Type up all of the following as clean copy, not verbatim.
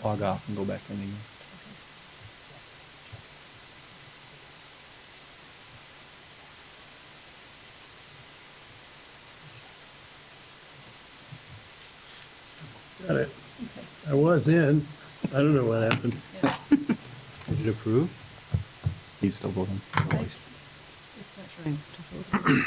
log off and go back in again. Got it. I was in. I don't know what happened. Did it approve? He's still voting. It's not showing to vote.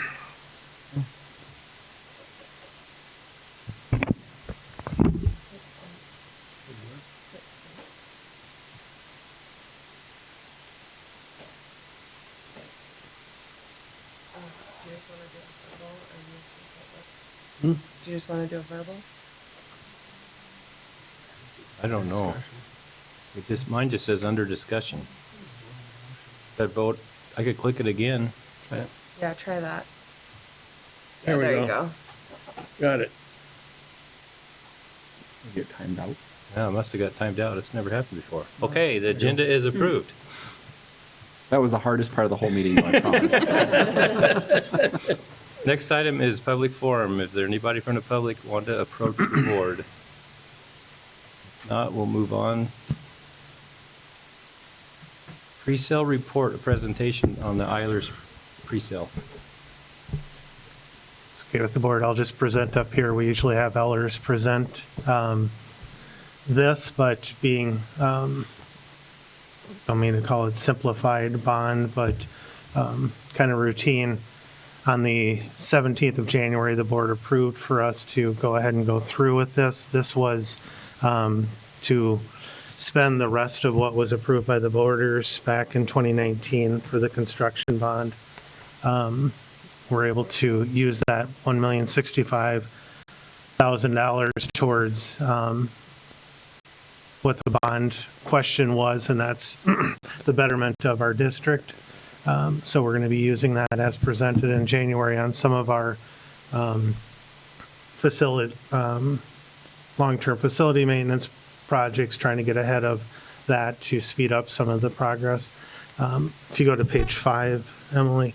Do you just want to do a verbal? I don't know. Mine just says under discussion. That vote, I could click it again. Try it. Yeah, try that. There we there you go. go. Got it. Get timed out. Yeah, it must have got timed out. It's never happened before. Okay, the agenda is approved. That was the hardest part of the whole meeting, I promise. Next item is public forum. Is there anybody from the public want to approach the board? If not, we'll move on. Pre-sale report, a presentation on the Eilers pre-sale. It's okay with the board. I'll just present up here. We usually have Ehlers present this, but being, I don't mean to call it simplified bond, but kind of routine. On the 17th of January, the board approved for us to go ahead and go through with this. This was to spend the rest of what was approved by the boarders back in 2019 for the construction bond. We're able to use that $1,065,000 towards what the bond question was, and that's the betterment of our district. So we're going to be using that as presented in January on some of our facility, long-term facility maintenance projects, trying to get ahead of that to speed up some of the progress. If you go to page 5, Emily,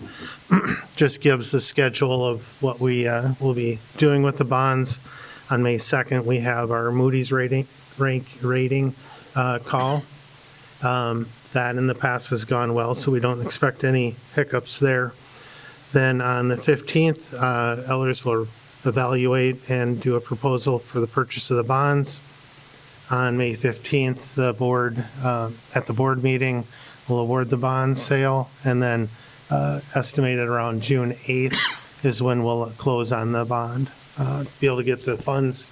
just gives the schedule of what we will be doing with the bonds. On May 2nd, we have our Moody's rating call. That in the past has gone well, so we don't expect any hiccups there. Then on the 15th, Ehlers will evaluate and do a proposal for the purchase of the bonds. On May 15th, the board, at the board meeting, will award the bond sale, and then estimated around June 8th is when we'll close on the bond. Be able to get the funds,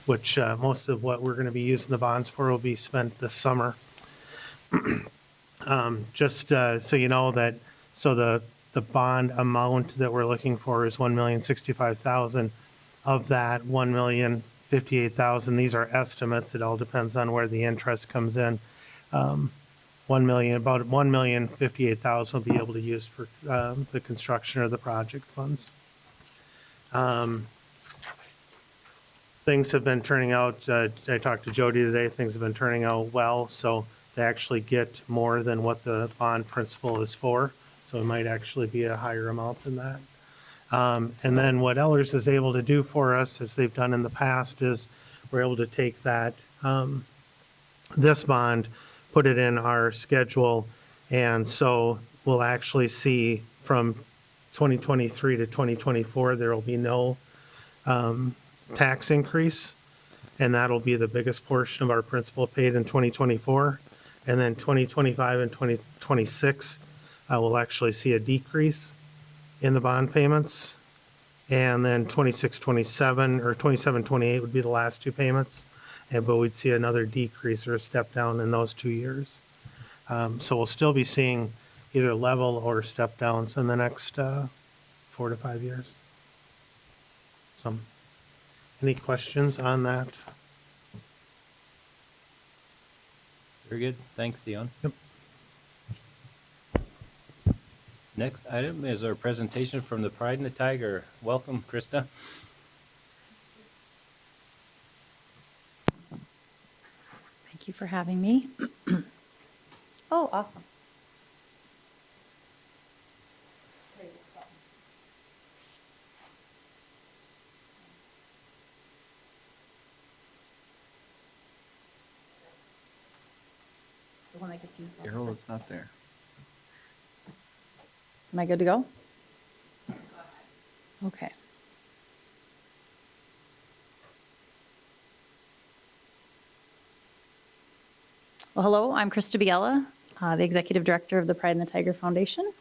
which most of what we're going to be using the bonds for will be spent this summer. Just so you know that, so the bond amount that we're looking for is $1,065,000. Of that, $1,058,000. These are estimates. It all depends on where the interest comes in. About $1,058,000 will be able to use for the construction of the project funds. Things have been turning out. I talked to Jody today. Things have been turning out well. So they actually get more than what the bond principal is for. So it might actually be a higher amount than that. And then what Ehlers is able to do for us, as they've done in the past, is we're able to take that, this bond, put it in our schedule. And so we'll actually see from 2023 to 2024, there will be no tax increase. And that'll be the biggest portion of our principal paid in 2024. And then 2025 and 2026, we'll actually see a decrease in the bond payments. And then 26, 27, or 27, 28 would be the last two payments. But we'd see another decrease or a step down in those 2 years. So we'll still be seeing either level or step downs in the next 4 to 5 years. So, any questions on that? Very good. Thanks, Dion. Yep. Next item is our presentation from the Pride and the Tiger. Welcome, Krista. Thank you for having me. Oh, awesome. gets used all the Errol, time. it's not there. Am I good to go? Okay. Well, hello, I'm Krista Biella, the Executive Director of the Pride in the Tiger Foundation.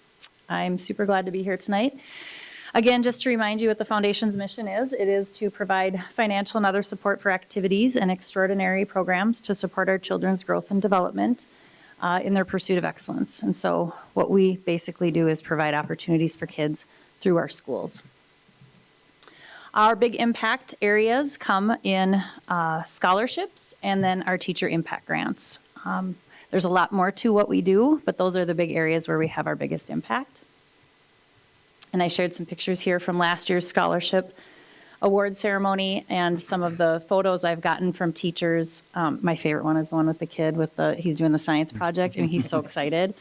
I'm super glad to be here tonight. Again, just to remind you what the foundation's mission is, it is to provide financial and other support for activities and extraordinary programs to support our children's growth and development in their pursuit of excellence. And so what we basically do is provide opportunities for kids through our schools. Our big impact areas come in scholarships and then our teacher impact grants. There's a lot more to what we do, but those are the big areas where we have our biggest impact. And I shared some pictures here from last year's scholarship award ceremony and some of the photos I've gotten from teachers. My favorite one is the one with the kid he's doing the science project and he's so excited.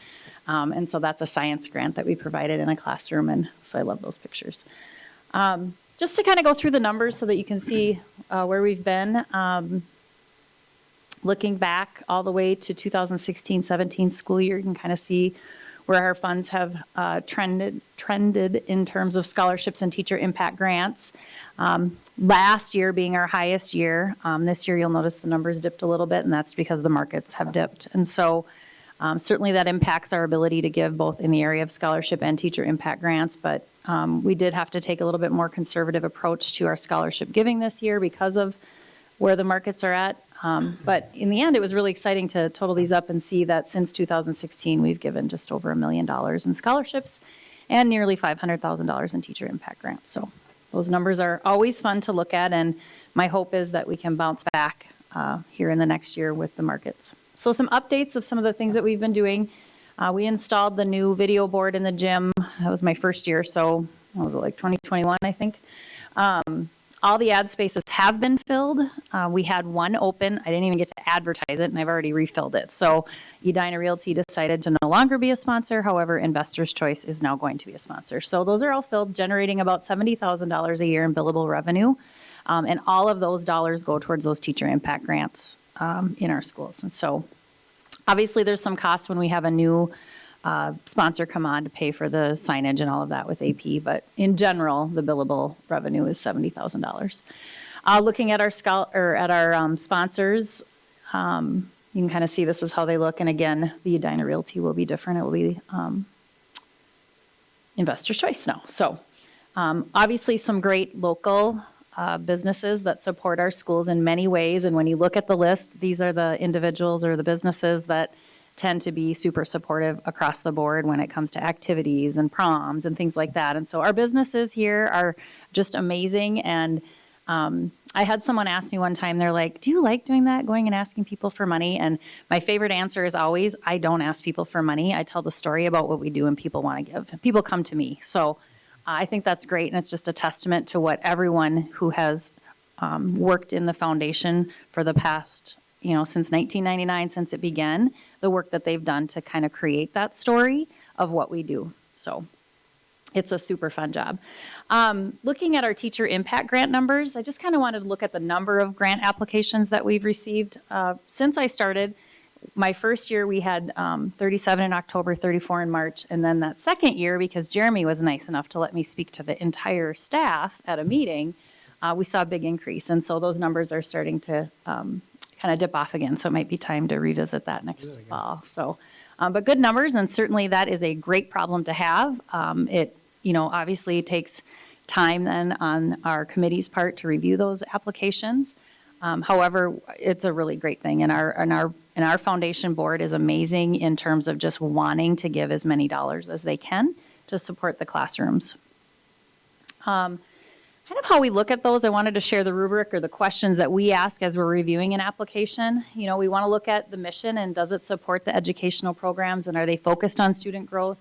And so that's a science grant that we provided in a classroom, and so I love those pictures. Just to kind of go through the numbers so that you can see where we've been. Looking back all the way to 2016-17 school year, you can kind of see where our funds have trended in terms of scholarships and teacher impact grants. Last year being our highest year, this year you'll notice the numbers dipped a little bit, and that's because the markets have dipped. And so certainly that impacts our ability to give both in the area of scholarship and teacher impact grants, but we did have to take a little bit more conservative approach to our scholarship giving this year because of where the markets are at. But in the end, it was really exciting to total these up and see that since 2016, we've given just over $1 million in scholarships and nearly $500,000 in teacher impact grants. So those numbers are always fun to look at, and my hope is that we can bounce back here in the next year with the markets. So some updates of some of the things that we've been doing. We installed the new video board in the gym. That was my first year, so what was it, like 2021, I think. All the ad spaces have been filled. We had one open. I didn't even get to advertise it, and I've already refilled it. So Edina Realty decided to no longer be a sponsor. However, Investors Choice is now going to be a sponsor. So those are all filled, generating about $70,000 a year in billable revenue. And all of those dollars go towards those teacher impact grants in our schools. And so obviously there's some costs when we have a new sponsor come on to pay for the signage and all of that with AP, but in general, the billable revenue is $70,000. Looking at our sponsors, you can kind of see this is how they look. And again, the Edina Realty will be different. It will be Investors Choice now. So obviously some great local businesses that support our schools in many ways. And when you look at the list, these are the individuals or the businesses that tend to be super supportive across the board when it comes to activities and proms and things like that. And so our businesses here are just amazing. And I had someone ask me one time, they're like, do you like doing that, going and asking people for money? And my favorite answer is always, I don't ask people for money. I tell the story about what we do and people want to give. People come to me. So I think that's great. And it's just a testament to what everyone who has worked in the foundation for the past, since 1999, since it began, the work that they've done to kind of create that story of what we do. So it's a super fun job. Looking at our teacher impact grant numbers, I just kind of wanted to look at the number of grant applications that we've received. Since I started, my first year we had 37 in October, 34 in March, and then that second year, because Jeremy was nice enough to let me speak to the entire staff at a meeting, we saw a big increase. And so those numbers are starting to kind of dip off again. So it might be time to revisit that next fall. So, but good numbers, and certainly that is a great problem to have. It, obviously takes time then on our committee's part to review those applications. However, it's a really great thing, and our foundation board is amazing in terms of just wanting to give as many dollars as they can to support the classrooms. Kind of how we look at those, I wanted to share the rubric or the questions that we ask as we're reviewing an application. We want to look at the mission and does it support the educational programs, and are they focused on student growth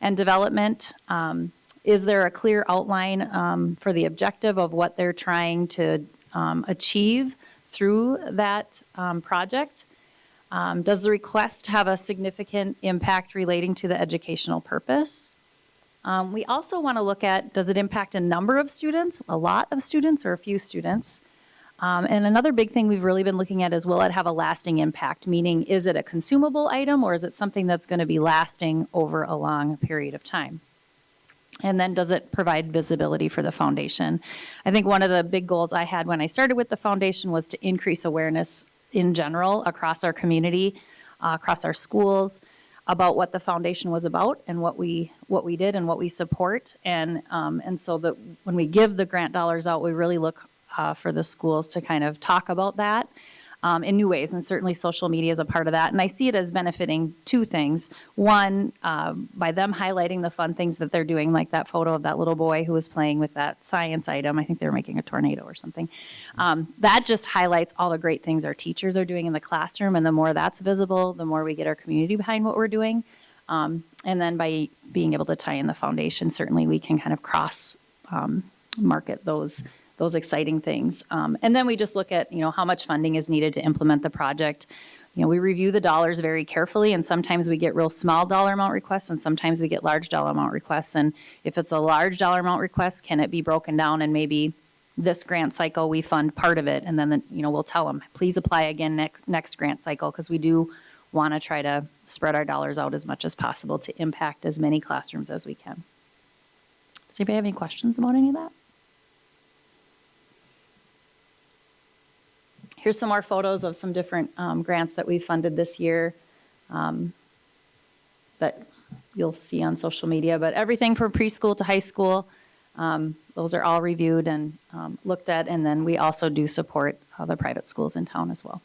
and development? Is there a clear outline for the objective of what they're trying to achieve through that project? Does the request have a significant impact relating to the educational purpose? We also want to look at, does it impact a number of students, a lot of students, or a few students? And another big thing we've really been looking at is, will it have a lasting impact? Meaning, is it a consumable item or is it something that's going to be lasting over a long period of time? And then does it provide visibility for the foundation? I think one of the big goals I had when I started with the foundation was to increase awareness in general across our community, across our schools, about what the foundation was about and what we did and what we support. And so that when we give the grant dollars out, we really look for the schools to kind of talk about that in new ways. And certainly social media is a part of that. And I see it as benefiting two things. One, by them highlighting the fun things that they're doing, like that photo of that little boy who was playing with that science item. I think they were making a tornado or something. That just highlights all the great things our teachers are doing in the classroom. And the more that's visible, the more we get our community behind what we're doing. And then by being able to tie in the foundation, certainly we can kind of cross market those exciting things. And then we just look at, how much funding is needed to implement the project. We review the dollars very carefully, and sometimes we get real small dollar amount requests, and sometimes we get large dollar amount requests. And if it's a large dollar amount request, can it be broken down and maybe this grant cycle we fund part of it, and then we'll tell them, please apply again next grant cycle, because we do want to try to spread our dollars out as much as possible to impact as many classrooms as we can. Does anybody have any questions about any of that? Here's some more photos of some different grants that we funded this year that you'll see on social media. But everything from preschool to high school, those are all reviewed and looked at. And then we also do support the private schools in town as well.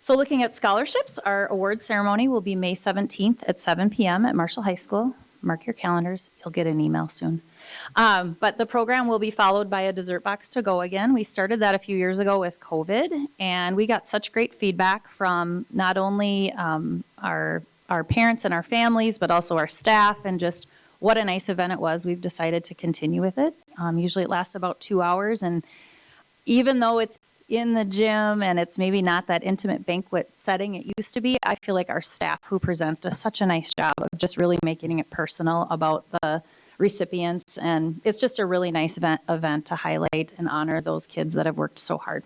So looking at scholarships, our award ceremony will be May 17th at 7 p.m. at Marshall High School. Mark your calendars. You'll get an email soon. But the program will be followed by a dessert box to go again. We started that a few years ago with COVID, and we got such great feedback from not only our parents and our families, but also our staff, and just what a nice event it was. We've decided to continue with it. Usually it lasts about 2 hours, and even though it's in the gym and it's maybe not that intimate banquet setting it used to be, I feel like our staff who presents does such a nice job of just really making it personal about the recipients. And it's just a really nice event to highlight and honor those kids that have worked so hard.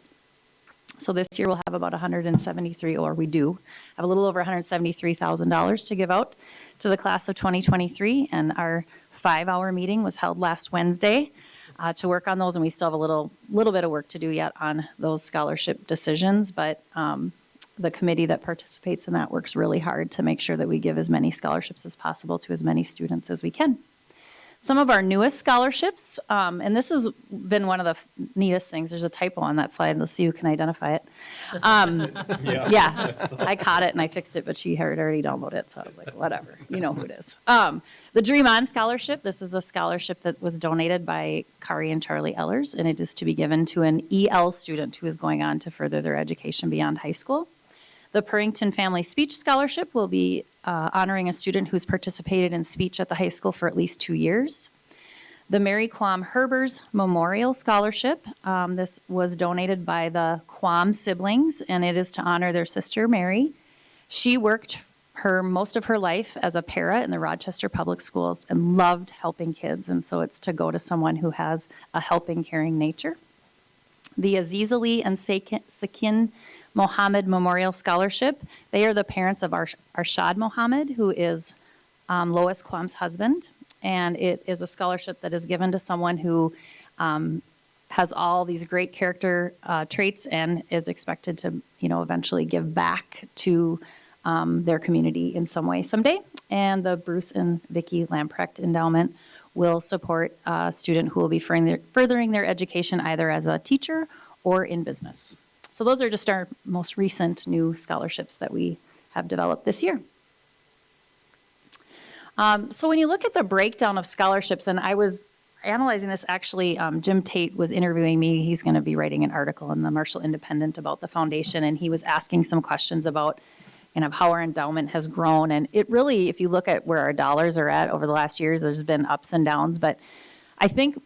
So this year we'll have about 173, or we do have a little over $173,000 to give out to the class of 2023. And our 5-hour meeting was held last Wednesday to work on those, and we still have a little bit of work to do yet on those scholarship decisions, but the committee that participates in that works really hard to make sure that we give as many scholarships as possible to as many students as we can. Some of our newest scholarships, and this has been one of the neatest things. There's a typo on that slide. Let's see who can identify it. Yeah, I caught it and I fixed it, but she had already downloaded it, so I was like, whatever, you know who it is. The Dream On Scholarship, this is a scholarship that was donated by Kari and Charlie Ellers, and it is to be given to an EL student who is going on to further their education beyond high school. The Purrington Family Speech Scholarship will be honoring a student who's participated in speech at the high school for at least 2 years. The Mary Quam Herbers Memorial Scholarship, this was donated by the Quam siblings, and it is to honor their sister Mary. She worked most of her life as a para in the Rochester Public Schools and loved helping kids, and so it's to go to someone who has a helping, caring nature. The Aziz Ali and Sakin Mohammed Memorial Scholarship, they are the parents of Arshad Mohammed, who is Lois Quam's husband, and it is a scholarship that is given to someone who has all these great character traits and is expected to, eventually give back to their community in some way someday. And the Bruce and Vicki Lamprecht Endowment will support a student who will be furthering their education either as a teacher or in business. So those are just our most recent new scholarships that we have developed this year. So when you look at the breakdown of scholarships, and I was analyzing this actually, Jim Tate was interviewing me. He's going to be writing an article in the Marshall Independent about the foundation, and he was asking some questions about how our endowment has grown. And it really, if you look at where our dollars are at over the last years, there's been ups and downs. But I think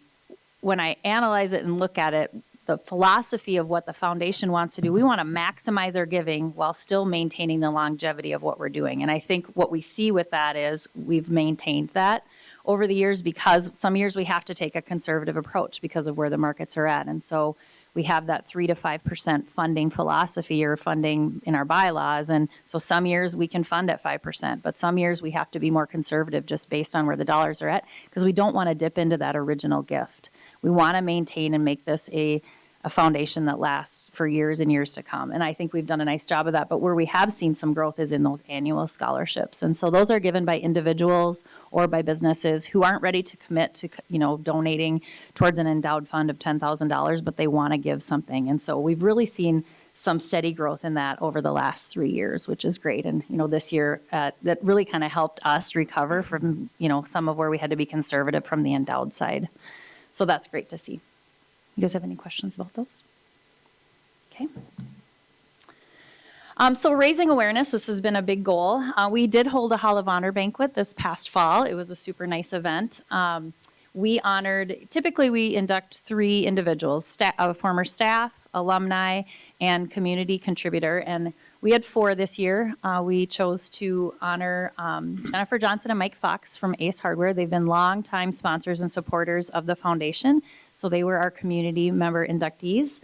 when I analyze it and look at it, the philosophy of what the foundation wants to do, we want to maximize our giving while still maintaining the longevity of what we're doing. And I think what we see with that is we've maintained that over the years, because some years we have to take a conservative approach because of where the markets are at. And so we have that 3 to 5% funding philosophy or funding in our bylaws. And so some years we can fund at 5%, but some years we have to be more conservative just based on where the dollars are at, because we don't want to dip into that original gift. We want to maintain and make this a foundation that lasts for years and years to come. And I think we've done a nice job of that. But where we have seen some growth is in those annual scholarships. And so those are given by individuals or by businesses who aren't ready to commit to, donating towards an endowed fund of $10,000, but they want to give something. And so we've really seen some steady growth in that over the last 3 years, which is great. And, this year, that really kind of helped us recover from, some of where we had to be conservative from the endowed side. So that's great to see. You guys have any questions about those? Okay. So raising awareness, this has been a big goal. We did hold a Hall of Honor banquet this past fall. It was a super nice event. Typically we induct 3 individuals, former staff, alumni, and community contributor. And we had 4 this year. We chose to honor Jennifer Johnson and Mike Fox from Ace Hardware. They've been longtime sponsors and supporters of the foundation. So they were our community member inductees.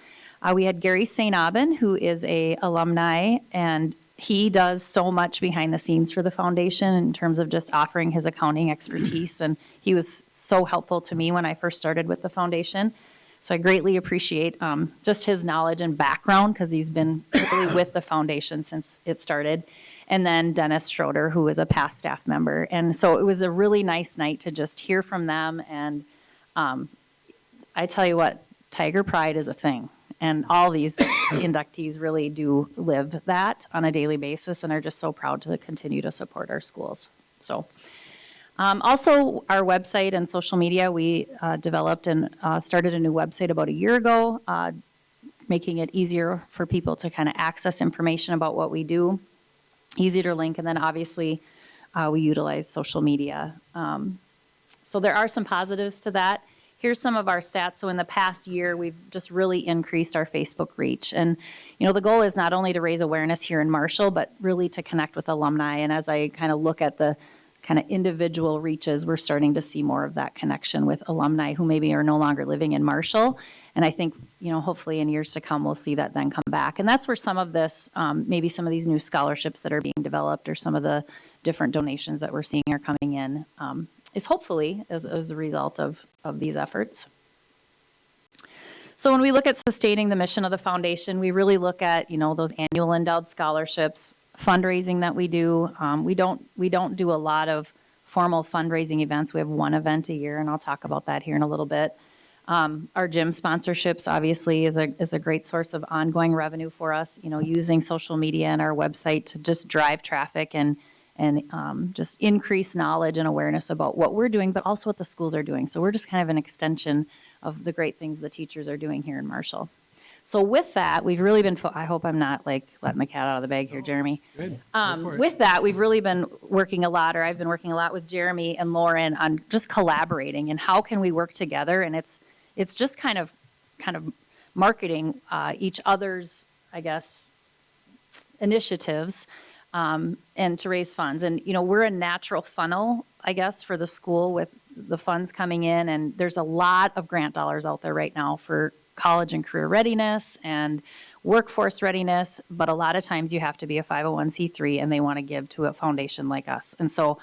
We had Gary St. Aubin, who is a alumni, and he does so much behind the scenes for the foundation in terms of just offering his accounting expertise. And he was so helpful to me when I first started with the foundation. So I greatly appreciate just his knowledge and background, because he's been really with the foundation since it started. And then Dennis Schroeder, who is a past staff member. And so it was a really nice night to just hear from them. And I tell you what, Tiger Pride is a thing. And all these inductees really do live that on a daily basis and are just so proud to continue to support our schools. So also our website and social media, we developed and started a new website about a year ago, making it easier for people to kind of access information about what we do, easier to link, and then obviously we utilize social media. So there are some positives to that. Here's some of our stats. So in the past year, we've just really increased our Facebook reach. And, the goal is not only to raise awareness here in Marshall, but really to connect with alumni. And as I kind of look at the kind of individual reaches, we're starting to see more of that connection with alumni who maybe are no longer living in Marshall. And I think, hopefully in years to come, we'll see that then come back. And that's where some of this, maybe some of these new scholarships that are being developed or some of the different donations that we're seeing are coming in, is hopefully as a result of these efforts. So when we look at sustaining the mission of the foundation, we really look at, those annual endowed scholarships, fundraising that we do. We don't do a lot of formal fundraising events. We have one event a year, and I'll talk about that here in a little bit. Our gym sponsorships obviously is a great source of ongoing revenue for us, using social media and our website to just drive traffic and just increase knowledge and awareness about what we're doing, but also what the schools are doing. So we're just kind of an extension of the great things the teachers are doing here in Marshall. So with that, we've really been, I hope I'm not letting the cat out of the bag here, Jeremy. Good. With that, we've really been working a lot, or I've been working a lot with Jeremy and Lauren on just collaborating and how can we work together. And it's just kind of marketing each other's, I guess, initiatives and to raise funds. And, we're a natural funnel, I guess, for the school with the funds coming in. And there's a lot of grant dollars out there right now for college and career readiness and workforce readiness. But a lot of times you have to be a 501c3 and they want to give to a foundation like us. And so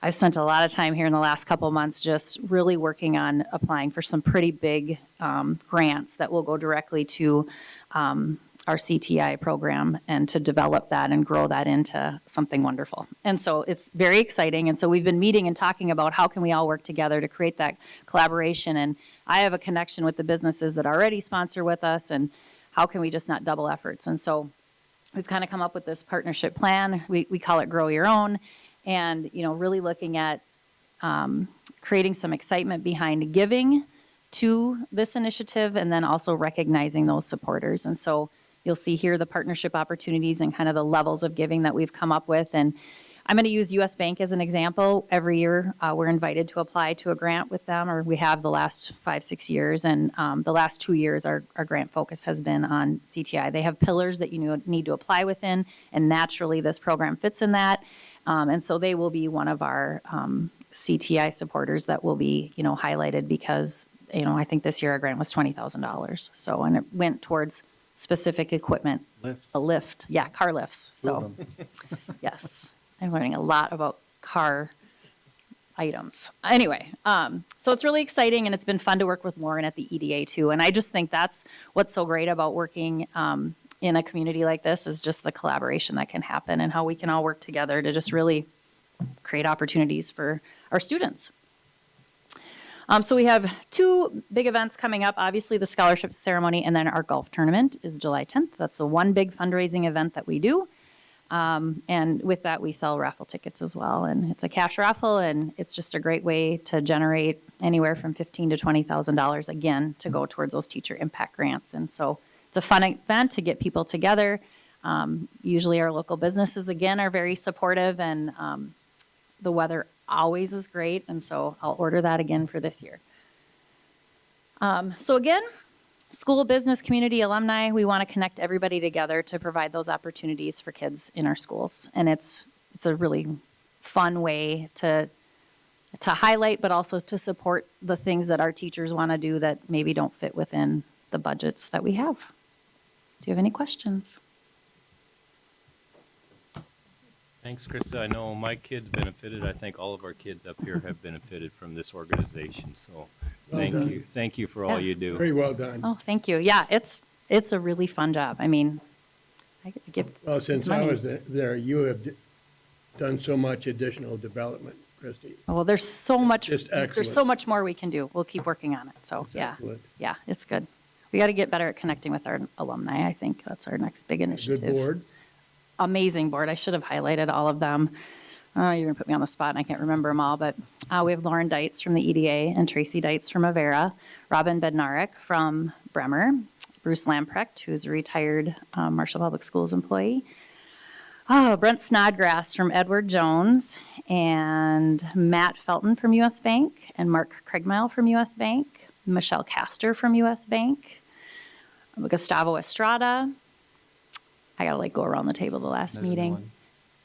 I've spent a lot of time here in the last couple of months just really working on applying for some pretty big grants that will go directly to our CTI program and to develop that and grow that into something wonderful. And so it's very exciting. And so we've been meeting and talking about how can we all work together to create that collaboration. And I have a connection with the businesses that already sponsor with us, and how can we just not double efforts? And so we've kind of come up with this partnership plan. We call it Grow Your Own, and really looking at creating some excitement behind giving to this initiative, and then also recognizing those supporters. And so you'll see here the partnership opportunities and kind of the levels of giving that we've come up with. And I'm going to use U.S. Bank as an example. Every year we're invited to apply to a grant with them, or we have the last 5-6 years. And the last 2 years, our grant focus has been on CTI. They have pillars that you need to apply within, and naturally this program fits in that. And so they will be one of our CTI supporters that will be, highlighted, because I think this year our grant was $20,000. So, and it went towards specific equipment, Lifts. a lift, yeah, car lifts. So, yes, I'm learning a lot about car items. Anyway, so it's really exciting, and it's been fun to work with Lauren at the EDA too. And I just think that's what's so great about working in a community like this, is just the collaboration that can happen and how we can all work together to just really create opportunities for our students. So we have two big events coming up. Obviously, the scholarship ceremony, and then our golf tournament is July 10th. That's the one big fundraising event that we do. And with that, we sell raffle tickets as well. And it's a cash raffle, and it's just a great way to generate anywhere from $15,000 to $20,000, again, to go towards those teacher impact grants. And so it's a fun event to get people together. Usually our local businesses, again, are very supportive, and the weather always is great. And so I'll order that again for this year. So again, school, business, community, alumni, we want to connect everybody together to provide those opportunities for kids in our schools. And it's a really fun way to highlight, but also to support the things that our teachers want to do that maybe don't fit within the budgets that we have. Do you have any questions? Thanks, Krista. I know my kids benefited. I think all of our kids up here have benefited from this organization. So thank done. you. Thank you for all Yeah. you do. Very well done. Oh, thank you. Yeah, it's a really fun job. I mean, I get to give. Well, since I money. was there, you have done so much additional development, Christie. Well, there's so much. Just There's excellent. so much more we can do. We'll keep working on it. So yeah, Excellent. yeah, it's good. We got to get better at connecting with our alumni. I think that's our next big initiative. Good board. Amazing board. I should have highlighted all of them. You're going to put me on the spot and I can't remember them all, but we have Lauren Deitz from the EDA and Tracy Deitz from Avera, Robin Bednarek from Bremer, Bruce Lamprecht, who's a retired Marshall Public Schools employee, Brent Snodgrass from Edward Jones, and Matt Felton from U.S. Bank, and Mark Craigmile from U.S. Bank, Michelle Castor from U.S. Bank, Gustavo Estrada. I got to go around the table the last There's meeting.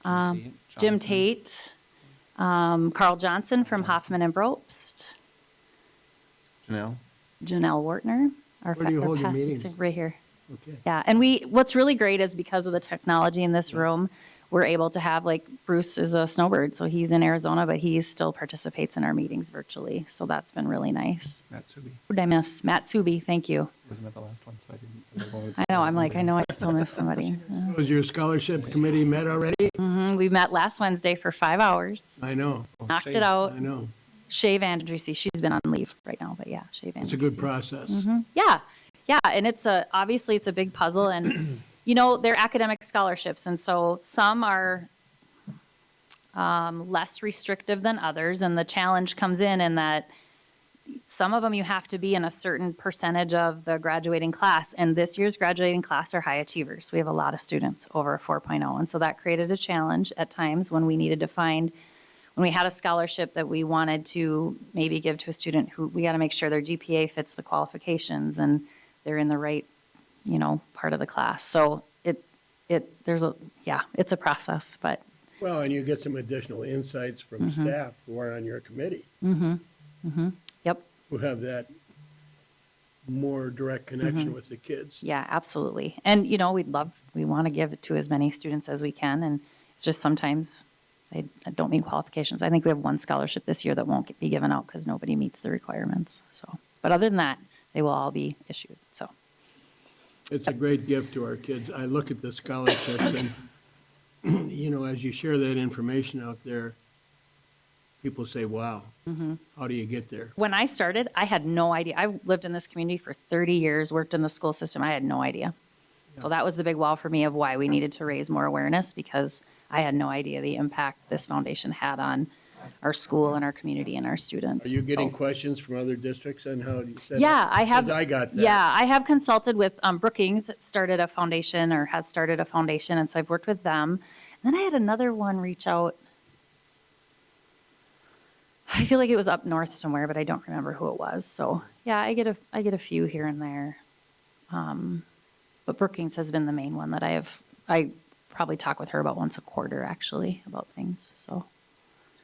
another one. Jim Johnson. Tate, Carl Johnson from Hoffman and Brobst, Janelle. Janelle Wartner. Our Where do you our hold your past meetings? assistant, right here. Okay. Yeah, and what's really great is because of the technology in this room, we're able to have, like, Bruce is a snowbird, so he's in Arizona, but he still participates in our meetings virtually. So that's been really nice. Matt Subi. Who did I miss? Matt Subi, thank you. Wasn't that the last one? So I didn't. I know, I know I still miss somebody. Was your scholarship committee met already? We met last Wednesday for 5 hours, I know, knocked it out. I know. Shay Vanderdressy, she's been on leave right now, but yeah, Shay Vanderdressy. It's a good process. Yeah, and obviously it's a big puzzle, and they're academic scholarships, and so some are less restrictive than others, and the challenge comes in that some of them you have to be in a certain percentage of the graduating class, and this year's graduating class are high achievers. We have a lot of students over a 4.0, and so that created a challenge at times when we needed to when we had a scholarship that we wanted to maybe give to a student who we got to make sure their GPA fits the qualifications and they're in the right, part of the class. So it's a process, but Well, and you get some additional insights from staff who are on your committee, yep. who have that more direct connection with the kids. Yeah, absolutely. And, we want to give it to as many students as we can. And it's just sometimes I don't mean qualifications. I think we have one scholarship this year that won't be given out because nobody meets the requirements. So, but other than that, they will all be issued. So, It's a great gift to our kids. I look at the scholarships and, as you share that information out there, people say, wow, how do you get there? when I started, I had no idea. I lived in this community for 30 years, worked in the school system. I had no idea. So that was the big wow for me of why we needed to raise more awareness, because I had no idea the impact this foundation had on our school and our community and our students. Are you getting So- questions from other districts on how you said? Yeah, I have. I got that. Yeah, I have consulted with Brookings, started a foundation or has started a foundation, and so I've worked with them. And then I had another one reach out. I feel like it was up north somewhere, but I don't remember who it was. So yeah, I get a few here and there. But Brookings has been the main one that I probably talk with her about once a quarter, actually, about things. So,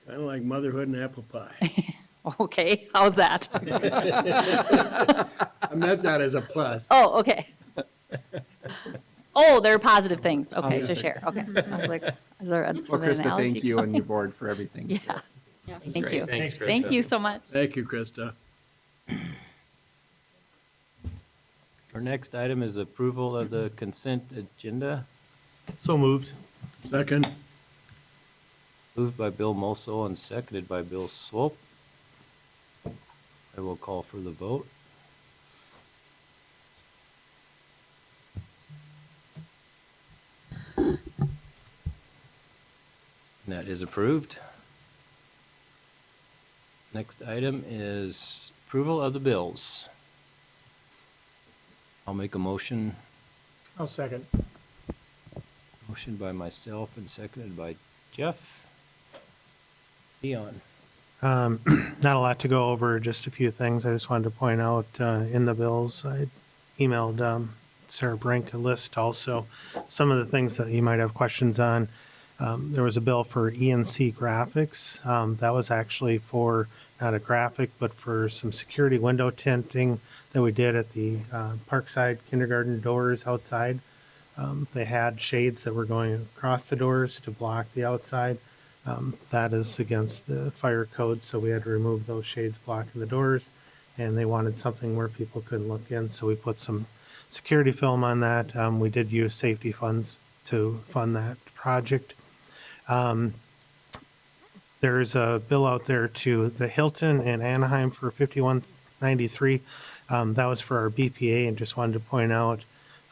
Kind of like motherhood and apple pie. Okay, how's that? I meant that as a plus. Oh, okay. Oh, they're positive things, okay, to share, okay. I was like, is there Well, an Krista, analogy thank you and going? your board for everything. Yes, This is thank great. you. Thanks, Thank Krista. you so much. Thank you, Krista. Our next item is approval of the consent agenda, So moved. Second, moved by Bill Moso and seconded by Bill Swope. I will call for the vote. And that is approved. Next item is approval of the bills. I'll make a motion. I'll second. Motion by myself and seconded by Jeff. Dion. Not a lot to go over, just a few things. I just wanted to point out in the bills, I emailed Sarah Brink a list also. Some of the things that you might have questions on. There was a bill for ENC graphics. That was actually for not a graphic, but for some security window tinting that we did at the Parkside kindergarten doors outside. They had shades that were going across the doors to block the outside. That is against the fire code, so we had to remove those shades blocking the doors. And they wanted something where people couldn't look in, so we put some security film on that. We did use safety funds to fund that project. There's a bill out there to the Hilton in Anaheim for $51.93. That was for our BPA, and just wanted to point out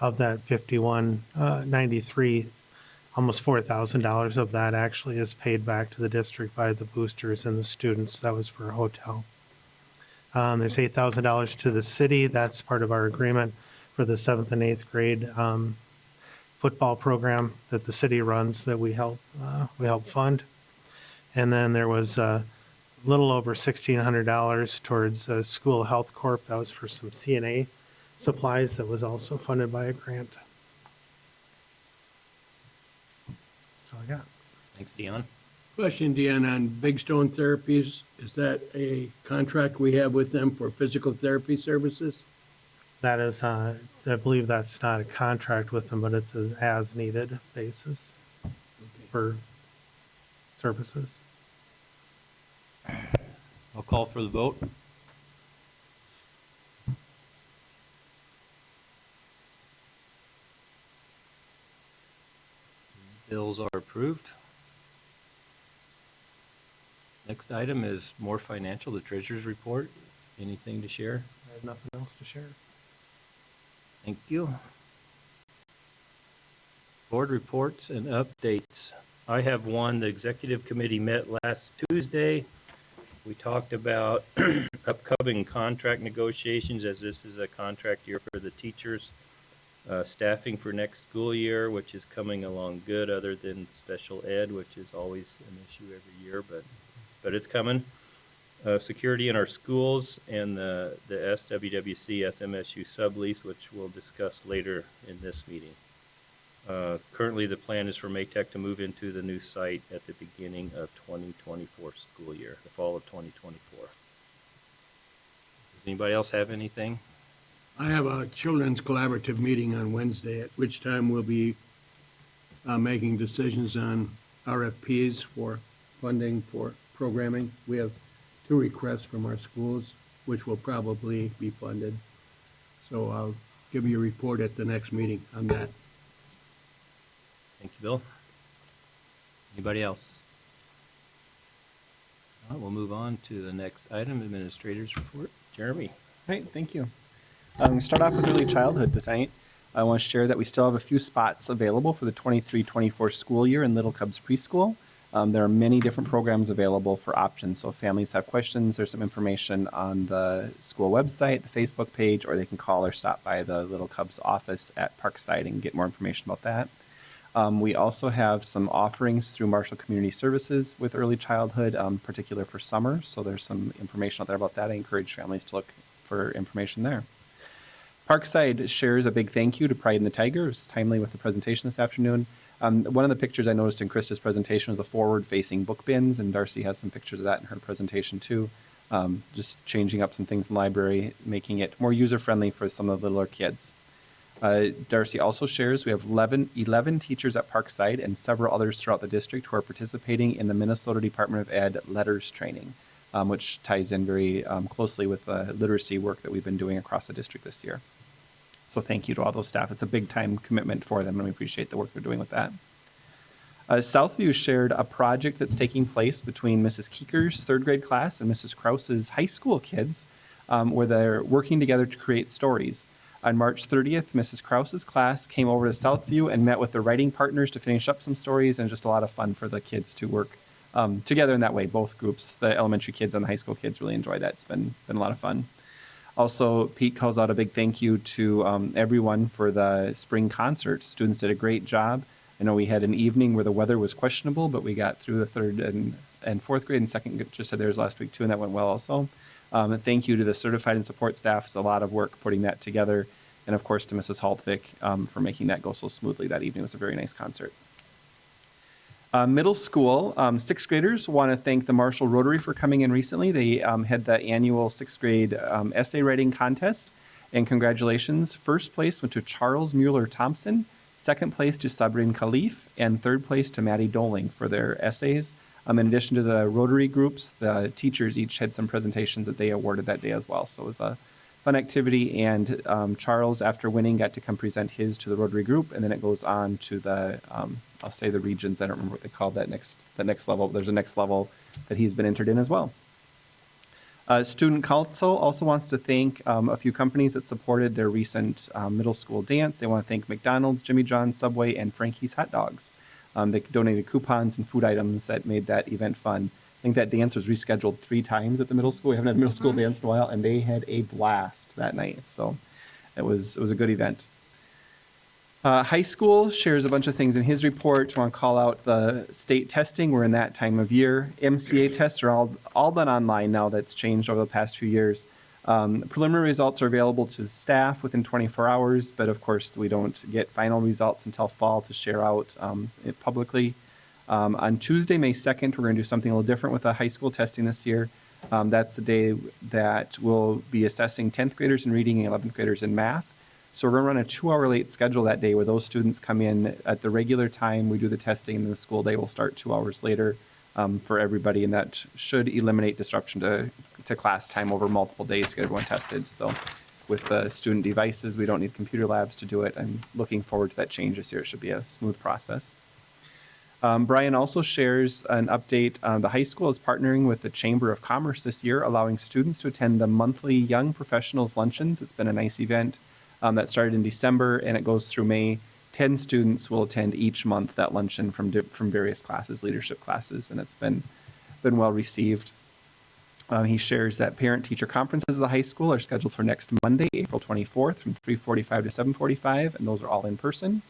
of that $51.93, almost $4,000 of that actually is paid back to the district by the boosters and the students. That was for a hotel. There's $8,000 to the city. That's part of our agreement for the 7th and 8th grade football program that the city runs that we help fund. And then there was a little over $1,600 towards School Health Corp. That was for some CNA supplies that was also funded by a grant. That's all I got. Thanks, Dion. question, Deanna, on Big Stone Therapies. Is that a contract we have with them for physical therapy services? That is, I believe that's not a contract with them, but it's an as-needed basis for services. I'll call for the vote. Bills are approved. Next item is more financial, the treasurer's report. Anything to share? I have nothing else to share. Thank you. Board reports and updates. I have one, the executive committee met last Tuesday. We talked about upcoming contract negotiations, as this is a contract year for the teachers. Staffing for next school year, which is coming along good, other than special ed, which is always an issue every year, but it's coming. Security in our schools and the SWWC SMSU sublease, which we'll discuss later in this meeting. Currently, the plan is for Maytech to move into the new site at the beginning of 2024 school year, the fall of 2024. Does anybody else have anything? I have a children's collaborative meeting on Wednesday, at which time we'll be making decisions on RFPs for funding for programming. We have 2 requests from our schools, which will probably be funded. So I'll give you a report at the next meeting on that. Thank you, Bill. Anybody else? All right, we'll move on to the next item, administrator's report. Jeremy. Great, thank you. Start off with early childhood tonight. I want to share that we still have a few spots available for the 23-24 school year in Little Cubs Preschool. There are many different programs available for options. So if families have questions, there's some information on the school website, the Facebook page, or they can call or stop by the Little Cubs office at Parkside and get more information about that. We also have some offerings through Marshall Community Services with early childhood, particular for summer. So there's some information out there about that. I encourage families to look for information there. Parkside shares a big thank you to Pride and the Tiger. It was timely with the presentation this afternoon. One of the pictures I noticed in Krista's presentation was the forward-facing book bins, and Darcy has some pictures of that in her presentation too. just changing up some things in the library, making it more user-friendly for some of the littler kids. Darcy also shares we have 11 teachers at Parkside and several others throughout the district who are participating in the Minnesota Department of Ed Letters Training, which ties in very closely with the literacy work that we've been doing across the district this year. So thank you to all those staff. It's a big time commitment for them, and we appreciate the work they're doing with that. Southview shared a project that's taking place between Mrs. Keeker's third grade class and Mrs. Krause's high school kids, where they're working together to create stories. On March 30th, Mrs. Krause's class came over to Southview and met with their writing partners to finish up some stories, and just a lot of fun for the kids to work together in that way. Both groups, the elementary kids and the high school kids, really enjoyed that. It's been a lot of fun. Also, Pete calls out a big thank you to everyone for the spring concert. Students did a great job. I know we had an evening where the weather was questionable, but we got through the third and fourth grade, and second just had theirs last week too, and that went well also. And thank you to the certified and support staff. It's a lot of work putting that together. And of course to Mrs. Haltvick for making that go so smoothly that evening. It was a very nice concert. Middle school, sixth graders want to thank the Marshall Rotary for coming in recently. They had the annual sixth grade essay writing contest, and congratulations. First place went to Charles Mueller Thompson, second place to Sabrin Khalif, and third place to Maddie Doling for their essays. In addition to the Rotary groups, the teachers each had some presentations that they awarded that day as well. So it was a fun activity, and Charles, after winning, got to come present his to the Rotary group, and then it goes on to the, I'll say the regions. I don't remember what they call that next level. There's a next level that he's been entered in as well. Student Council also wants to thank a few companies that supported their recent middle school dance. They want to thank McDonald's, Jimmy John's, Subway, and Frankie's Hot Dogs. They donated coupons and food items that made that event fun. I think that dance was rescheduled 3 times at the middle school. We haven't had a middle school dance in a while, and they had a blast that night. So it was a good event. High school shares a bunch of things in his report. I want to call out the state testing. We're in that time of year. MCA tests are all done online now. That's changed over the past few years. Preliminary results are available to staff within 24 hours, but of course we don't get final results until fall to share out it publicly. On Tuesday, May 2nd, we're going to do something a little different with the high school testing this year. That's the day that we'll be assessing 10th graders in reading and 11th graders in math. So we're going to run a 2-hour late schedule that day where those students come in at the regular time. We do the testing, and the school day will start 2 hours later for everybody, and that should eliminate disruption to class time over multiple days to get everyone tested. So with the student devices, we don't need computer labs to do it. I'm looking forward to that change this year. It should be a smooth process. Brian also shares an update. The high school is partnering with the Chamber of Commerce this year, allowing students to attend the monthly Young Professionals Luncheons. It's been a nice event that started in December, and it goes through May. 10 students will attend each month that luncheon from various classes, leadership classes, and it's been well received. He shares that parent-teacher conferences at the high school are scheduled for next Monday, April 24th, from 3:45 to 7:45, and those are all in person.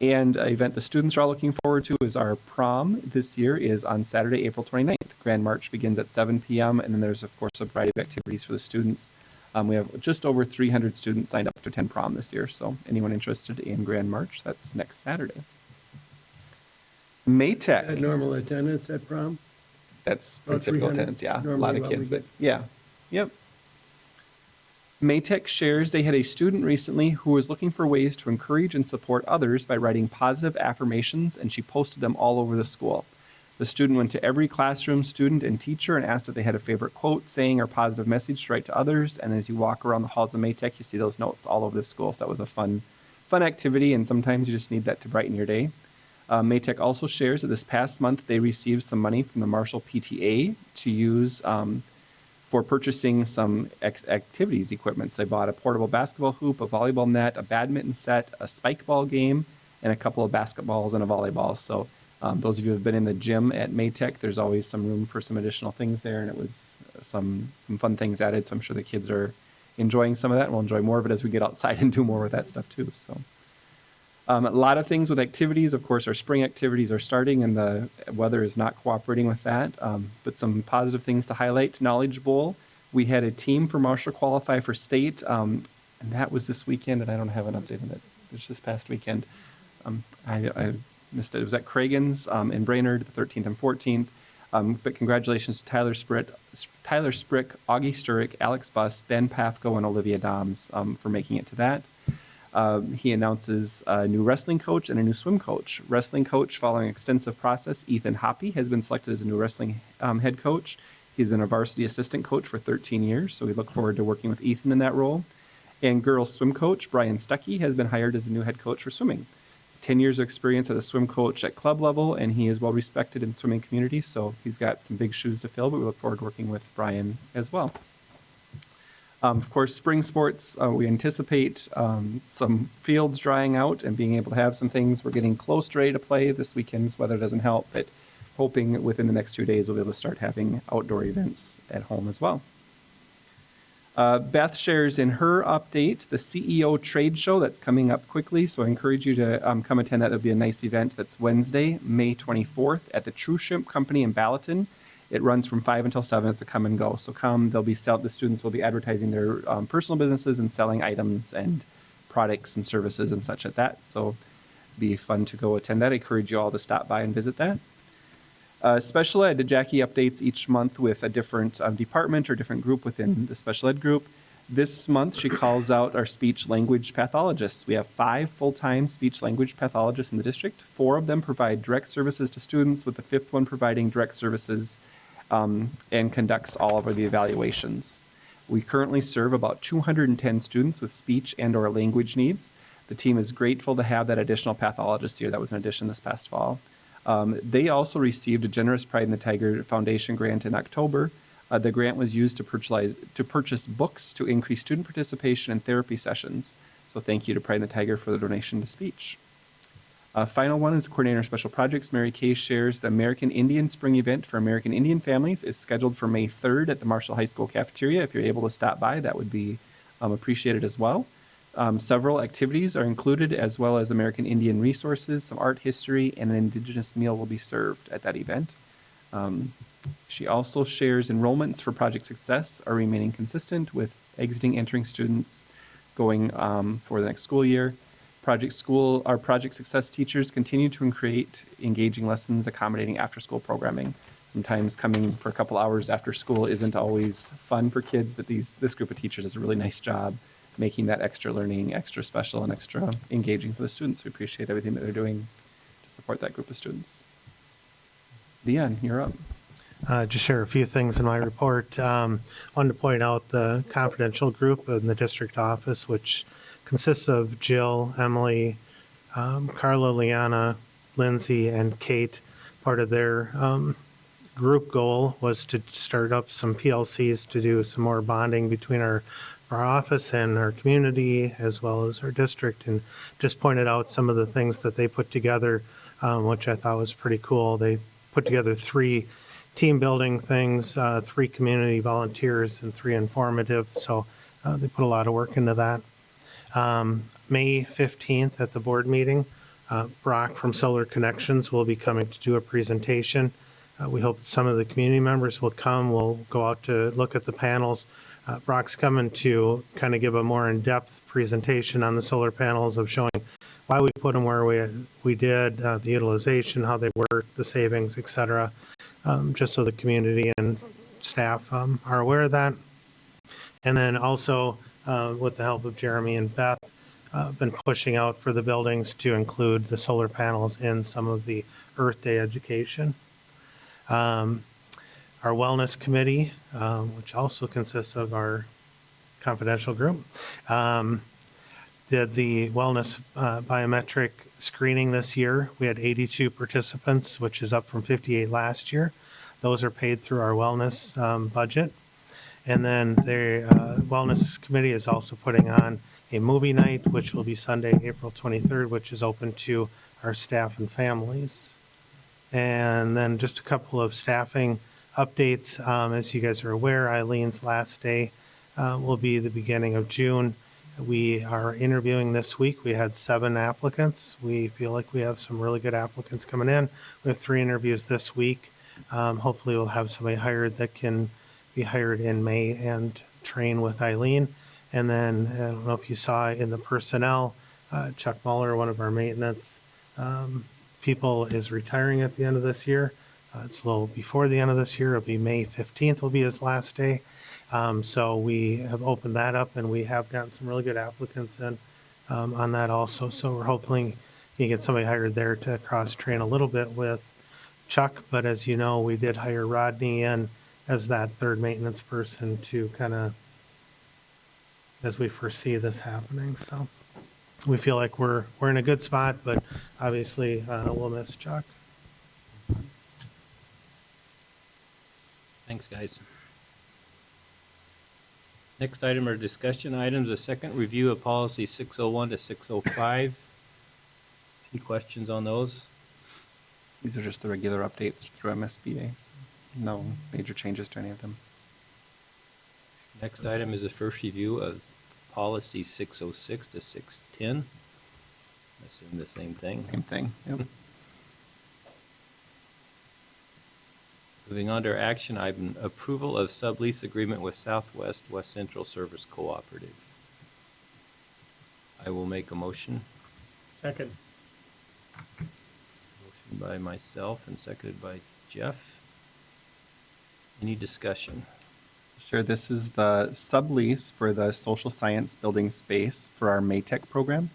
And an event the students are all looking forward to is our prom this year is on Saturday, April 29th. Grand March begins at 7 p.m., and then there's, of course, a variety of activities for the students. We have just over 300 students signed up to attend prom this year, so anyone interested in Grand March, that's next Saturday. Maytech. At normal attendance at prom? That's About pretty typical 300 attendance, yeah. A normally lot of what kids, we but yeah. Yep. Maytech shares they had a student recently who was looking for ways to encourage and support others by writing positive affirmations, and she posted them all over the school. The student went to every classroom, student, and teacher and asked if they had a favorite quote, saying, or positive message to write to others. And as you walk around the halls of Maytech, you see those notes all over the school. So that was a fun activity, and sometimes you just need that to brighten your day. Maytech also shares that this past month they received some money from the Marshall PTA to use for purchasing some activities equipment. So they bought a portable basketball hoop, a volleyball net, a badminton set, a spike ball game, and a couple of basketballs and a volleyball. So those of you who have been in the gym at Maytech, there's always some room for some additional things there, and it was some fun things added. So I'm sure the kids are enjoying some of that, and we'll enjoy more of it as we get outside and do more with that stuff too. So a lot of things with activities. Of course, our spring activities are starting, and the weather is not cooperating with that. But some positive things to highlight. Knowledge Bowl. We had a team for Marshall qualify for state, and that was this weekend, and I don't have an update on it. It was this past weekend. I missed it. It was at Cragen's in Brainerd, the 13th and 14th. But congratulations to Tyler Sprick, Augie Sturrick, Alex Buss, Ben Pafko, and Olivia Doms for making it to that. He announces a new wrestling coach and a new swim coach. Wrestling coach, following an extensive process, Ethan Hoppy has been selected as a new wrestling head coach. He's been a varsity assistant coach for 13 years, so we look forward to working with Ethan in that role. And girls swim coach Brian Stuckey has been hired as a new head coach for swimming. 10 years of experience as a swim coach at club level, and he is well respected in the swimming community, so he's got some big shoes to fill, but we look forward to working with Brian as well. Of course, spring sports, we anticipate some fields drying out and being able to have some things. We're getting close to ready to play. This weekend's weather doesn't help, but hoping within the next 2 days we'll be able to start having outdoor events at home as well. Beth shares in her update the CEO trade show that's coming up quickly, so I encourage you to come attend that. That'll be a nice event. That's Wednesday, May 24th at the True Shrimp Company in Ballatin. It runs from 5 until 7. It's a come and go. So come, the students will be advertising their personal businesses and selling items and products and services and such at that. So it'd be fun to go attend that. I encourage you all to stop by and visit that. Special ed, Jackie updates each month with a different department or different group within the special ed group. This month, she calls out our speech language pathologists. We have 5 full-time speech language pathologists in the district. 4 of them provide direct services to students, with the 5th one providing direct services and conducts all of the evaluations. We currently serve about 210 students with speech and or language needs. The team is grateful to have that additional pathologist here. That was an addition this past fall. They also received a generous Pride in the Tiger Foundation grant in October. The grant was used to purchase books to increase student participation in therapy sessions. So thank you to Pride in the Tiger for the donation to speech. Final one is Coordinator of Special Projects. Mary Kay shares the American Indian Spring event for American Indian families is scheduled for May 3rd at the Marshall High School cafeteria. If you're able to stop by, that would be appreciated as well. Several activities are included, as well as American Indian resources, some art history, and an indigenous meal will be served at that event. She also shares enrollments for Project Success are remaining consistent, with entering students going for the next school year. Our Project Success teachers continue to create engaging lessons accommodating after-school programming. Sometimes coming for a couple hours after school isn't always fun for kids, but this group of teachers does a really nice job making that extra learning extra special and extra engaging for the students. We appreciate everything that they're doing to support that group of students. Leon, you're up. Just share a few things in my report. Wanted to point out the confidential group in the district office, which consists of Jill, Emily, Carla, Liana, Lindsay, and Kate. Part of their group goal was to start up some PLCs to do some more bonding between our office and our community, as well as our district, and just pointed out some of the things that they put together, which I thought was pretty cool. They put together 3 team building things, 3 community volunteers, and 3 informative. So they put a lot of work into that. May 15th at the board meeting, Brock from Solar Connections will be coming to do a presentation. We hope some of the community members will come. We'll go out to look at the panels. Brock's coming to kind of give a more in-depth presentation on the solar panels, of showing why we put them where we did, the utilization, how they work, the savings, et cetera, just so the community and staff are aware of that. And then also, with the help of Jeremy and Beth, been pushing out for the buildings to include the solar panels in some of the Earth Day education. Our wellness committee, which also consists of our confidential group, did the wellness biometric screening this year. We had 82 participants, which is up from 58 last year. Those are paid through our wellness budget. And then the wellness committee is also putting on a movie night, which will be Sunday, April 23rd, which is open to our staff and families. And then just a couple of staffing updates. As you guys are aware, Eileen's last day will be the beginning of June. We are interviewing this week. We had 7 applicants. We feel like we have some really good applicants coming in. We have 3 interviews this week. Hopefully we'll have somebody hired that can be hired in May and train with Eileen. And then, I don't know if you saw in the personnel, Chuck Muller, one of our maintenance people, is retiring at the end of this year. It's a little before the end of this year. It'll be May 15th will be his last day. So we have opened that up, and we have gotten some really good applicants in on that also. So we're hoping you can get somebody hired there to cross-train a little bit with Chuck. But as you know, we did hire Rodney in as that third maintenance person to kind of, as we foresee this happening. So we feel like we're in a good spot, but obviously we'll miss Chuck. Thanks, guys. Next item are discussion items. A second review of policy 601 to 605. Any questions on those? These are just the regular updates through MSBA. So no major changes to any of them. Next item is a first review of policy 606 to 610. I assume the same thing. Same thing. Yep. Moving on to our action item, approval of sublease agreement with Southwest West Central Service Cooperative. I will make a motion. Second. Motion by myself and seconded by Jeff. Any discussion? Sure. This is the sublease for the social science building space for our Maytech program.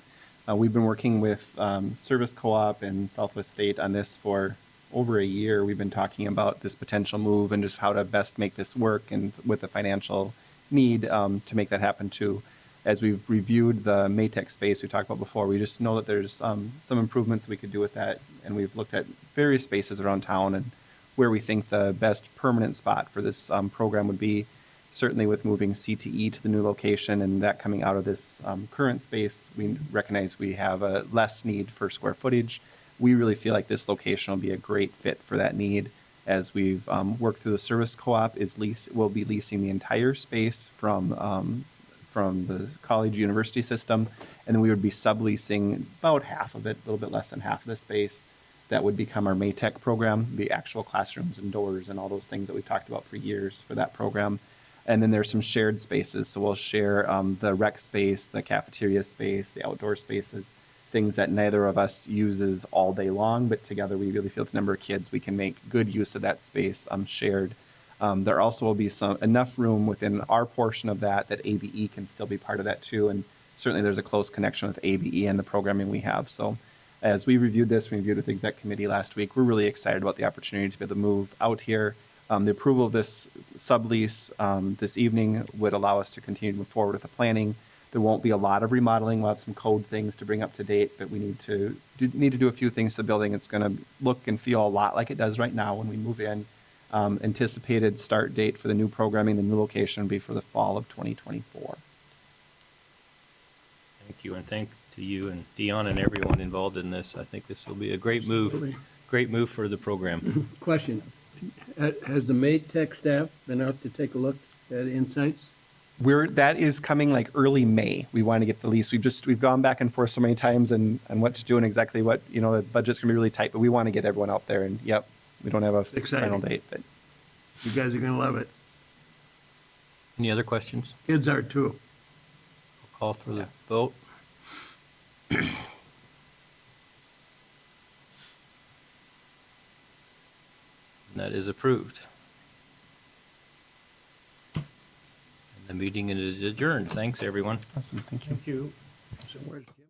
We've been working with Service Co-op and Southwest State on this for over a year. We've been talking about this potential move and just how to best make this work, and with the financial need to make that happen too. As we've reviewed the Maytech space we talked about before, we just know that there's some improvements we could do with that, and we've looked at various spaces around town and where we think the best permanent spot for this program would be. Certainly with moving CTE to the new location and that coming out of this current space, we recognize we have a less need for square footage. We really feel like this location will be a great fit for that need. As we've worked through the Service Co-op, we'll be leasing the entire space from the college university system, and then we would be subleasing about half of it, a little bit less than half of the space. That would become our Maytech program, the actual classrooms and doors and all those things that we've talked about for years for that program. And then there's some shared spaces, so we'll share the rec space, the cafeteria space, the outdoor spaces, things that neither of us uses all day long, but together we really feel with the number of kids we can make good use of that space shared. There also will be enough room within our portion of that ABE can still be part of that too, and certainly there's a close connection with ABE and the programming we have. So as we reviewed this, we reviewed with the exec committee last week, we're really excited about the opportunity to be able to move out here. The approval of this sublease this evening would allow us to continue to move forward with the planning. There won't be a lot of remodeling. We'll have some code things to bring up to date, but we need to do a few things to the building. It's going to look and feel a lot like it does right now when we move in. Anticipated start date for the new programming, the new location will be for the fall of 2024. Thank you, and thanks to you and Dion and everyone involved in this. I think this will be a great move for the program. Question, has the Maytech staff been out to take a look at Insights? That is coming like early May. We want to get the lease. We've gone back and forth so many times and what to do and exactly what, the budget's gonna be really tight, but we want to get everyone out there, and yep, we don't have a Exciting. final date, but You guys are gonna love it. Any other questions? Kids are too. I'll call for the vote. And that is approved. And the meeting is adjourned. Thanks, everyone. awesome, thank you. Thank you. So where's Jim?